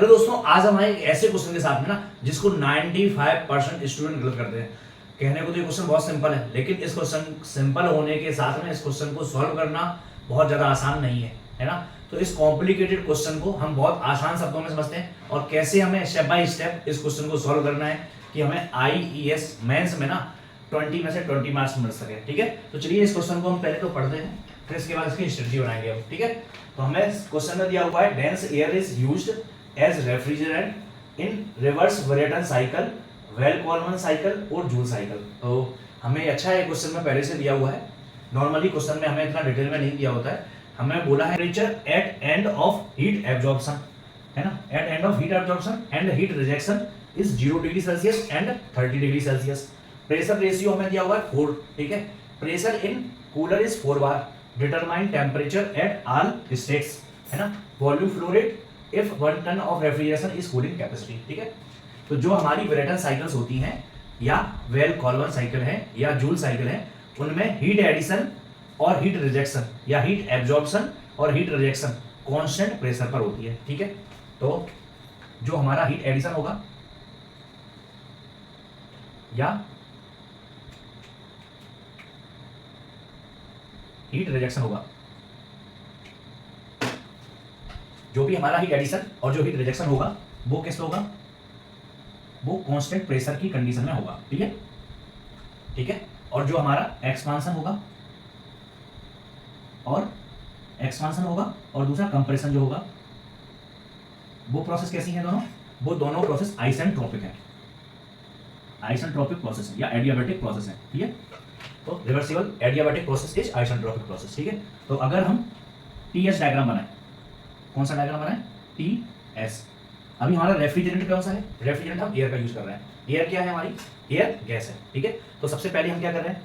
Hello दोस्तों, आज हम आए एक ऐसे क्वेश्चन के साथ में ना जिसको 95% स्टूडेंट गलत करते हैं। कहने को तो ये क्वेश्चन बहुत सिंपल है, लेकिन इस क्वेश्चन सिंपल होने के साथ में इस क्वेश्चन को सॉल्व करना बहुत ज्यादा आसान नहीं है ना। तो इस कॉम्प्लिकेटेड क्वेश्चन को हम बहुत आसान शब्दों में समझते हैं और कैसे हमें स्टेप बाय स्टेप इस क्वेश्चन को सॉल्व करना है कि हमें IES मेंस में ना 20 में से 20 मार्क्स मिल सके। ठीक है, तो चलिए इस क्वेश्चन को हम पहले तो पढ़ते हैं, फिर इसके बाद इसकी स्ट्रेटजी बनाएंगे हम। ठीक है, तो हमें क्वेश्चन में दिया हुआ है dense air is used as refrigerant in reverse Brayton cycle, Bell Coleman cycle और जूल साइकिल। तो हमें अच्छा है क्वेश्चन में पहले से दिया हुआ है। नॉर्मली क्वेश्चन में हमें इतना डिटेल में नहीं दिया होता है। हमें बोला है temperature at end of heat absorption, है ना, at end of heat absorption and heat rejection is 0 degree Celsius and 30 degree Celsius. Pressure ratio हमें दिया हुआ है 4। ठीक है, pressure in cooler is 4 bar, determine temperature at all states, है ना, volume flow rate if 1 ton of refrigeration is cooling capacity. ठीक है, तो जो हमारी ब्रेटन साइकिल्स होती हैं या वेल कॉल्मन साइकिल है या जूल साइकिल है, उनमें हीट एडिशन और हीट रिजेक्शन या हीट एब्जॉर्प्शन और हीट रिजेक्शन कांस्टेंट प्रेशर पर होती है। ठीक है, तो जो हमारा हीट एडिशन होगा या हीट रिजेक्शन होगा, जो भी हमारा हीट एडिशन और जो हीट रिजेक्शन होगा वो किस होगा, वो कांस्टेंट प्रेशर की कंडीशन में होगा। ठीक है, ठीक है, और जो हमारा एक्सपांशन होगा और दूसरा कंप्रेशन जो होगा, वो प्रोसेस कैसी है दोनों, वो दोनों प्रोसेस आइसेंट्रोपिक है, आइसेंट्रोपिक प्रोसेस है या एडियाबैटिक प्रोसेस है। ठीक है, तो reversible adiabatic process is isentropic process. ठीक है, तो अगर हम TS डायग्राम बनाएं, कौन सा डायग्राम बनाएं, TS। अभी हमारा रेफ्रिजरेंट कौन सा है, रेफ्रिजरेंट हम एयर का यूज कर रहे हैं। एयर क्या है, हमारी एयर गैस है। ठीक है, तो सबसे पहले हम क्या कर रहे हैं,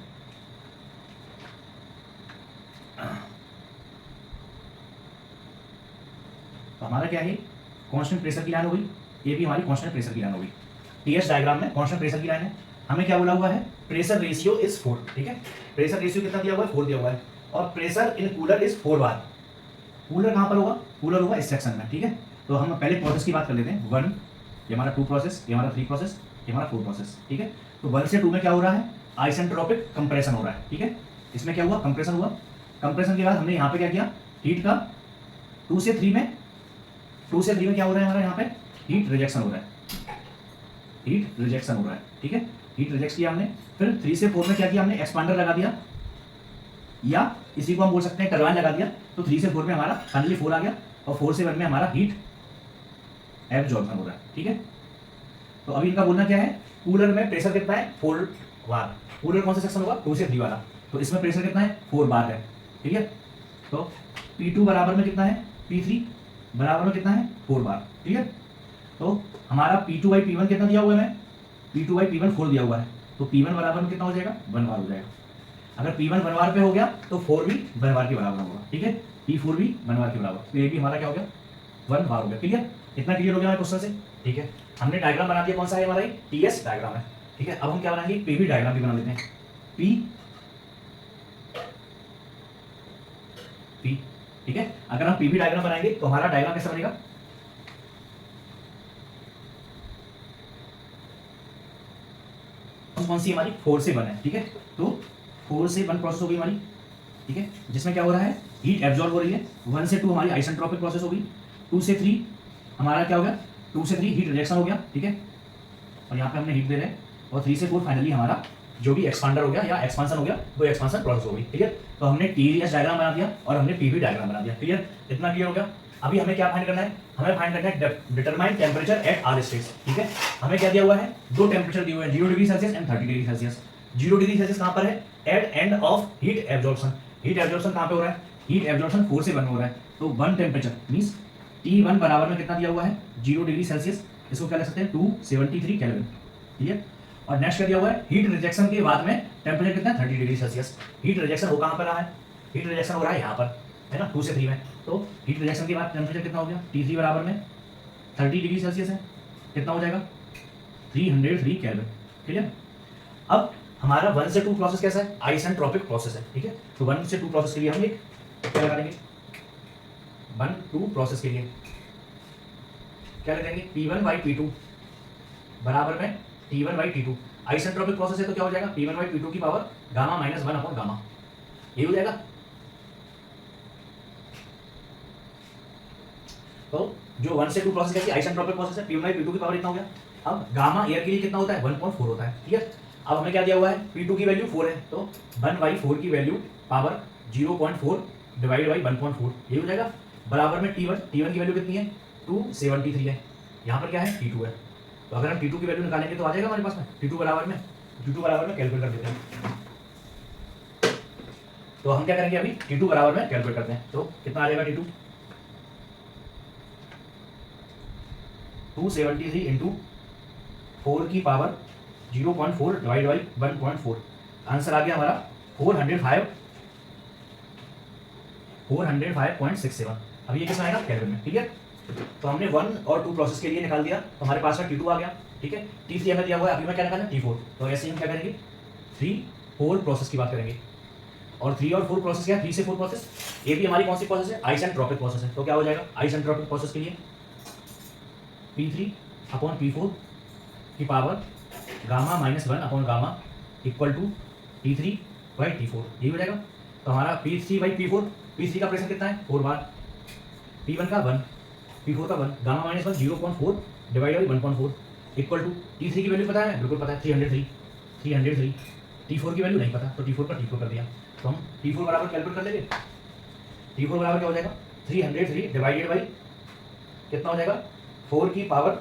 तो हमारा क्या है, कांस्टेंट प्रेशर की लाइन हो गई, ये भी हमारी कांस्टेंट प्रेशर की लाइन हो गई। TS डायग्राम में कांस्टेंट प्रेशर की लाइन है। हमें क्या बोला हुआ है, प्रेशर रेशियो इज 4। ठीक है, प्रेशर रेशियो कितना दिया हुआ है, 4 दिया हुआ है, और pressure in cooler is 4 bar. Cooler कहां पर होगा, कूलर होगा इस सेक्शन में। ठीक है, तो हम पहले प्रोसेस की बात कर लेते हैं। 1 ये हमारा 2 प्रोसेस, ये हमारा 3 प्रोसेस, ये हमारा 4 प्रोसेस। ठीक है, तो 1 से 2 में क्या हो रहा है, आइसेंट्रोपिक कंप्रेशन हो रहा है। ठीक है, इसमें क्या हुआ, कंप्रेशन हुआ। कंप्रेशन के बाद हमने यहाँ पे क्या किया, हीट का 2 से 3 में क्या हो रहा है, हमारा यहाँ पे हीट रिजेक्शन हो रहा है, हीट रिजेक्शन हो रहा है। ठीक है, हीट रिजेक्ट किया हमने। फिर 3 से 4 में क्या किया हमने, एक्सपांडर लगा दिया या इसी को हम बोल सकते हैं टरबाइन लगा दिया। तो 3 से 4 में हमारा फाइनली 4 आ गया और 4 से 1 में हमारा हीट एब्जॉर्प्शन हो रहा है। ठीक है, तो अभी इनका बोलना क्या है, कूलर में प्रेशर कितना है, 4 बार। कूलर कौन सा सेक्शन होगा, 2 से 3 वाला, तो इसमें प्रेशर कितना है, 4 बार है। ठीक है, तो P2 बराबर में कितना है, P3 बराबर में कितना है, 4 बार। ठीक है, तो हमारा P2/P1 कितना दिया हुआ है, P2/P1 4 दिया हुआ है, तो P1 बराबर में कितना हो जाएगा, 1 बार हो जाएगा। अगर P1 1 बार पे हो गया तो 4 भी 1 बार के बराबर होगा। ठीक है, P4 भी 1 बार के बराबर, तो ये भी हमारा क्या हो गया, 1 बार हो गया। क्लियर, इतना क्लियर हो गया हमारे क्वेश्चन से। ठीक है, हमने डायग्राम बना दिया, कौन सा है हमारा, TS डायग्राम है। ठीक है, अब हम क्या बनाएंगे, PV डायग्राम भी बना लेते हैं। P। ठीक है, अगर हम PV डायग्राम बनाएंगे तो हमारा डायग्राम कैसा बनेगा, कौन सी हमारी 4 से 1 है। ठीक है, तो 4 से 1 प्रोसेस हो गई हमारी। ठीक है, जिसमें क्या हो रहा है, हीट एब्जॉर्ब हो रही है। 1 से 2 हमारी आइसेंट्रोपिक प्रोसेस हो गई। 2 से 3 हमारा क्या हो गया, 2 से 3 हीट रिजेक्शन हो गया। ठीक है, और यहाँ पे हमने हीट दे रहे हैं। और 3 से 4 फाइनली हमारा जो भी एक्सपांडर हो गया या एक्सपांसन हो गया, वो एक्सपांसन प्रोसेस हो गई। ठीक है, तो हमने TS डायग्राम बना दिया और हमने PV डायग्राम बना दिया। क्लियर, इतना क्लियर हो गया। अभी हमें क्या फाइंड करना है, हमें फाइंड करना है determine temperature at all states. ठीक है, हमें क्या दिया हुआ है, 2 टेम्परेचर दिए हुए हैं, 0 degree Celsius and 30 degree Celsius. 0 degree Celsius कहां पर है, at end of heat absorption. Heat absorption कहां पे हो रहा है, हीट एब्जॉर्प्शन 4 से 1 हो रहा है, तो 1 टेम्परेचर मींस T1 बराबर में कितना दिया हुआ है, 0 डिग्री सेल्सियस। इसको क्या लिख सकते हैं, 273 केल्विन। ठीक है, और नेक्स्ट क्या दिया हुआ है, हीट रिजेक्शन के बाद में टेम्परेचर कितना है, 30 डिग्री सेल्सियस। हीट रिजेक्शन हो कहां पर रहा है, हीट रिजेक्शन हो रहा है यहाँ पर, है ना, 2 से 3 में। तो हीट रिजेक्शन के बाद टेम्परेचर कितना हो गया, T3 बराबर में 30 डिग्री सेल्सियस है, कितना हो जाएगा, 303 केल्विन। ठीक है, अब हमारा 1 से 2 प्रोसेस कैसा है, आइसेंट्रोपिक प्रोसेस है। ठीक है, तो 1 से 2 प्रोसेस के लिए हम एक क्या लगा देंगे, 1-2 प्रोसेस के लिए क्या लिख देंगे P1 बाई P2 बराबर में T1 by T2। Isentropic process है तो क्या हो जाएगा P1 बाई P2 की power gamma minus 1 upon gamma, ये हो जाएगा। तो जो 1 से 2 प्रोसेस कैसी आइसेंट्रोपिक प्रोसेस है, P1 बाई P2 की पावर इतना हो गया। अब गामा एयर के लिए कितना होता है 1.4 होता है, ठीक है। अब हमें क्या दिया हुआ है P2 की वैल्यू 4 है, तो 1/4 की वैल्यू पावर 0.4 डिवाइड बाई 1.4, ये हो जाएगा बराबर में T1 की वैल्यू कितनी है 273 है, यहाँ पर क्या है T2 है। तो अगर हम T2 की वैल्यू निकालेंगे तो आ जाएगा हमारे पास में T2 बराबर में कैलकुलेट कर देते हैं। तो हम क्या करेंगे अभी T2 बराबर में कैलकुलेट करते हैं, तो कितना आ जाएगा T2 273 इंटू 4 की पावर 0.4 डिवाइड बाई 1.4, आंसर आ गया हमारा 405.67। अब ये किसमें आएगा केल्विन में, ठीक है। तो हमने 1 और 2 प्रोसेस के लिए निकाल दिया, तो हमारे पास में T2 आ गया, ठीक है। T3 हमें दिया हुआ है, अभी मैं क्या निकालना T4। तो ऐसे ही हम क्या करेंगे 3-4 प्रोसेस की बात करेंगे, और 3 और 4 प्रोसेस क्या है 3 से 4 प्रोसेस, ये भी हमारी कौन सी प्रोसेस है आइसेंट्रोपिक प्रोसेस है। तो क्या हो जाएगा आइसेंट्रोपिक प्रोसेस के लिए P3 अपॉन P4 की power gamma minus 1 upon gamma equal to T3 by T4, ये हो जाएगा। तो हमारा P3 बाई P4, P3 का प्रेशर कितना है 4 बार, P1 का 1, P4 का 1, gamma minus 1 0.4 divide by 1.4 equal to T3 की वैल्यू पता है, बिल्कुल पता है 303। T4 की वैल्यू नहीं पता, तो T4 का T4 कर दिया। तो हम T4 बराबर कैलकुलेट कर लेंगे, T4 बराबर क्या हो जाएगा 303 डिवाइडेड बाई कितना हो जाएगा 4 की पावर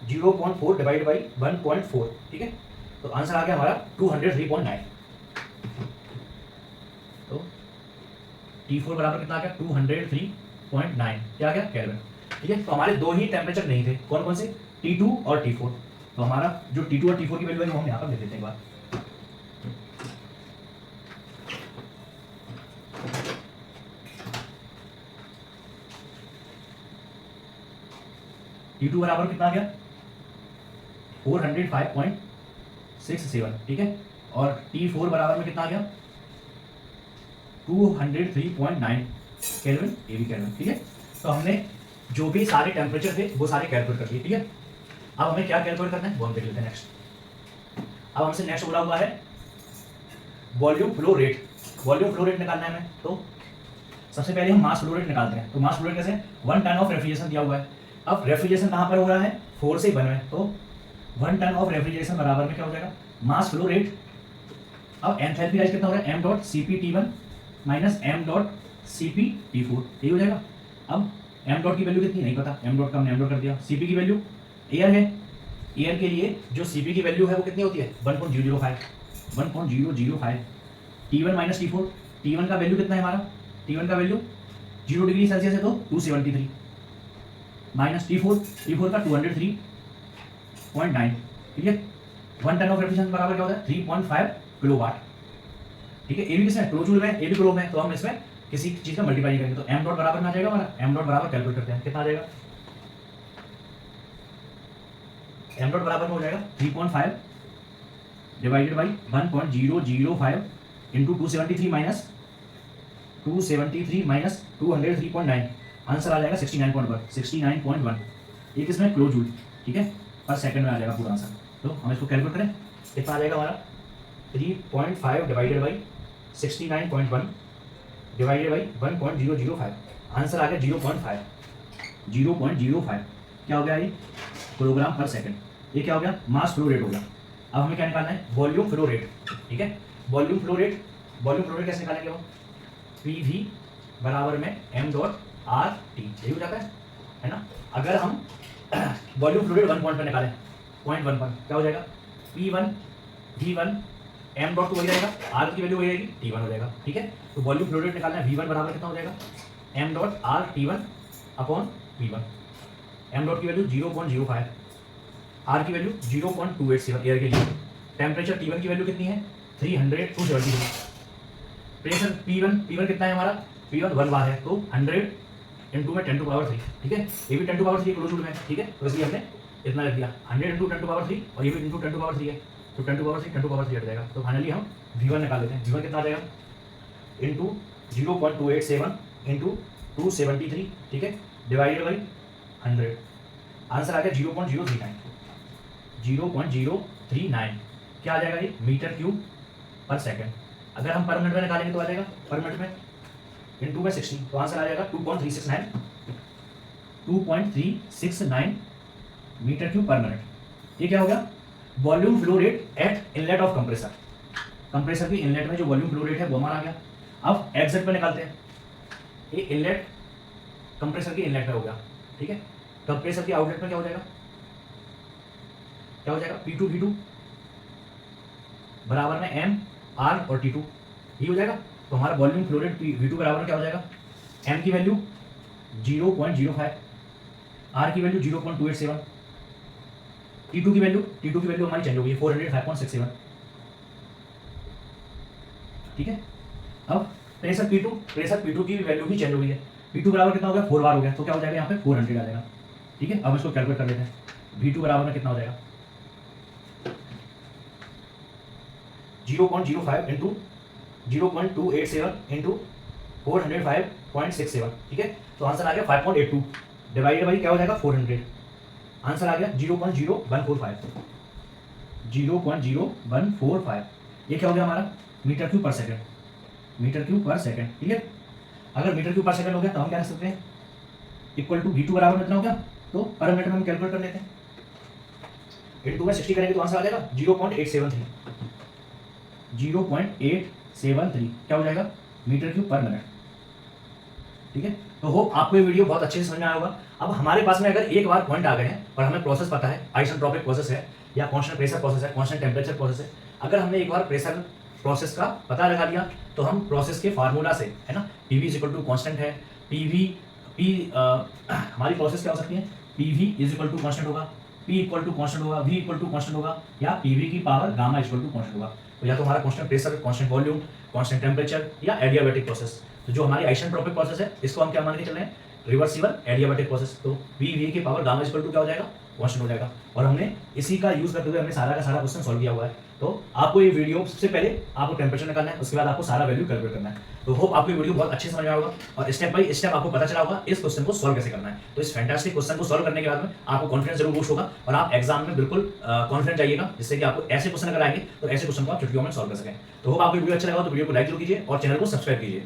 0.4 डिवाइड बाई 1.4, ठीक है। तो आंसर आ गया हमारा 203.9। तो T4 बराबर कितना आ गया 203.9, क्या आ गया केल्विन, ठीक है। तो हमारे दो ही टेम्परेचर नहीं थे, कौन कौन से T2 और T4। तो हमारा जो T2 और T4 की वैल्यू है वो हम यहाँ पर लिख देते हैं एक बार। T2 बराबर कितना आ गया 405.67, ठीक है। और T4 बराबर में कितना आ गया 203.9 केल्विन, ये भी केल्विन, ठीक है। तो हमने जो भी सारे टेम्परेचर थे वो सारे कैलकुलेट कर दिए, ठीक है। अब हमें क्या कैलकुलेट करना है वो हम देख लेते हैं नेक्स्ट। अब हमसे नेक्स्ट बोला हुआ है वॉल्यूम फ्लो रेट निकालना है हमें। तो सबसे पहले हम मास फ्लो रेट निकालते हैं। तो मास फ्लो रेट कैसे 1 टन ऑफ रेफ्रिजरेशन दिया हुआ है। अब रेफ्रिजरेशन कहाँ पर हो रहा है 4 से 1 में, तो 1 टन ऑफ रेफ्रिजरेशन बराबर में क्या हो जाएगा मास फ्लो रेट। अब एंथैल्पी राइज कितना हो रहा है m dot Cp T1 minus m dot Cp T4, ये हो जाएगा। अब m डॉट की वैल्यू कितनी नहीं पता, m डॉट का हमने m डॉट कर दिया। Cp की वैल्यू एयर है, एयर के लिए जो Cp की वैल्यू है वो कितनी होती है 1.005। T1 माइनस T4, T1 का वैल्यू कितना है हमारा, T1 का वैल्यू 0 डिग्री सेल्सियस है तो 273 माइनस T4 का 203.9, ठीक है। 1 टन ऑफ रेफ्रिजरेशन बराबर क्या होता है 3.5 किलोवाट, ठीक है। ए भी किसमें क्लो जूल में, ए भी क्लो में, तो हम इसमें किसी चीज का मल्टीप्लाई करेंगे तो m डॉट बराबर में आ जाएगा हमारा, m डॉट बराबर कैलकुलेट करते हैं कितना आ जाएगा, m डॉट बराबर में हो जाएगा 3.5 divided by 1.005 into 273 minus 203 answer आ जाएगा 69.1, ये किसमें क्लो जूल, ठीक है, पर सेकंड में आ जाएगा पूरा आंसर। तो हम इसको कैलकुलेट करें कितना आ जाएगा हमारा 3.5 divided by 69.1 divided by 1.005, answer आ गया 0.05। क्या हो गया ये किलोग्राम पर सेकंड, ये क्या हो गया मास फ्लो रेट हो गया। अब हमें क्या निकालना है वॉल्यूम फ्लो रेट, ठीक है। वॉल्यूम फ्लो रेट कैसे निकालेंगे हम PV बराबर में m डॉट RT, यही हो जाता है ना। अगर हम वॉल्यूम फ्लो रेट 1 पॉइंट पर निकालें, पॉइंट 1 पर क्या हो जाएगा P1 V1 m डॉट तो वही रहेगा, R की वैल्यू वही रहेगी T1 हो जाएगा, ठीक है। तो वॉल्यूम फ्लो रेट निकालना है V1 बराबर कितना हो जाएगा m dot R T1 upon P1। m dot की वैल्यू 0.05, R की वैल्यू 0.287 एयर के लिए। टेम्परेचर T1 की वैल्यू कितनी है 273। प्रेशर P1 कितना है हमारा P1 1 बार है, तो 100 इंटू में 10 टू पावर 3, ठीक है। ये भी 10 टू पावर 3 क्लोज में, ठीक है। तो इसलिए हमने इतना लिख दिया 100 इंटू 10 टू पावर 3 और ये भी इंटू 10 टू पावर 3 है, तो 10 टू पावर 3 हट जाएगा। तो फाइनली हम V1 निकाल लेते हैं। V1 कितना आ जाएगा इंटू 0.287 इंटू 273, ठीक है, डिवाइडेड बाई 100, आंसर आ गया 0.039, 0.039 क्या आ जाएगा ये मीटर क्यूब पर सेकेंड। अगर हम पर मिनट में निकालेंगे तो आ जाएगा पर मिनट में इंटू में 60, तो आंसर आ जाएगा 2.369 मीटर क्यूब पर मिनट। ये क्या हो गया volume flow rate at inlet of compressor. Compressor की इनलेट में जो वॉल्यूम फ्लो रेट है वो हमारा आ गया। अब एग्जिट पे निकालते हैं। ये इनलेट कंप्रेसर की इनलेट में हो गया, ठीक है। कंप्रेसर की आउटलेट में क्या हो जाएगा, क्या हो जाएगा P2 V2 बराबर में M R और T2 ये हो जाएगा। तो हमारा वॉल्यूम फ्लो रेट V2 बराबर में क्या हो जाएगा, M की वैल्यू 0.05, R की वैल्यू 0.287, T2 की वैल्यू हमारी चेंज हो गई 405.67, ठीक है। अब प्रेशर P2 की वैल्यू भी चेंज हो गई है। P2 बराबर कितना हो गया 4 बार हो गया, तो क्या हो जाएगा यहाँ पे 400 आ जाएगा, ठीक है। अब इसको कैलकुलेट कर लेते हैं। V2 बराबर में कितना हो जाएगा 0.05 इंटू 0.287 इंटू 405.67, ठीक है। तो आंसर आ गया 5.82 डिवाइडेड बाई क्या हो जाएगा 400, आंसर आ गया 0.0145, 0.0145। ये क्या हो गया हमारा मीटर क्यूब पर सेकंड, मीटर क्यूब पर सेकंड, ठीक है। अगर मीटर क्यूब पर सेकंड हो गया तो हम क्या कर सकते हैं इक्वल टू V2 बराबर में कितना हो गया, तो पर मिनट में हम कैलकुलेट कर लेते हैं। इंटू में 60 करेंगे तो आंसर आ जाएगा 0.873, 0.873 क्या हो जाएगा मीटर क्यूब पर मिनट, ठीक है। तो होप आपको ये वीडियो बहुत अच्छे से समझ में आया होगा। अब हमारे पास में अगर एक बार पॉइंट आ गए हैं और हमें प्रोसेस पता है आइसेंट्रोपिक प्रोसेस है या कांस्टेंट प्रेशर प्रोसेस है, कांस्टेंट टेम्परेचर प्रोसेस है, अगर हमने एक बार प्रेशर प्रोसेस का पता लगा लिया तो हम प्रोसेस के फार्मूला से है ना PV is equal to constant है, हमारी प्रोसेस क्या हो सकती है PV is equal to constant होगा, P इक्वल टू कॉन्स्टेंट होगा, V इक्वल टू कॉन्स्टेंट होगा, या PV की power gamma equal to constant होगा। तो या तो हमारा constant pressure, constant volume, constant temperature या एडियाबैटिक प्रोसेस। तो जो हमारी आइसेंट्रोपिक प्रोसेस है इसको हम क्या मान के चल रहे हैं रिवर्सिबल एडियाबैटिक प्रोसेस। तो PV की पावर गामा इक्वल टू क्या हो जाएगा कांस्टेंट हो जाएगा। और हमने इसी का यूज करते हुए हमने सारा का सारा क्वेश्चन सॉल्व किया हुआ है। तो आपको ये वीडियो सबसे पहले आपको टेम्परेचर निकालना है, उसके बाद आपको सारा वैल्यू कैलकुलेट करना है। तो होप आपको ये वीडियो बहुत अच्छे से समझ में आया होगा और स्टेप बाय स्टेप आपको पता चला होगा इस क्वेश्चन को सॉल्व कैसे करना है। तो इस फैंटास्टिक क्वेश्चन को सॉल्व करने के बाद में आपको कॉन्फिडेंस जरूर बूस्ट होगा और आप एग्जाम में बिल्कुल कॉन्फिडेंट जाइएगा, जिससे कि आपको ऐसे क्वेश्चन अगर आएंगे तो ऐसे क्वेश्चन को आप चुटकियों में सॉल्व कर सकें। तो होप आपको वीडियो अच्छा लगा तो वीडियो को लाइक जरूर कीजिए और चैनल को सब्सक्राइब कीजिए।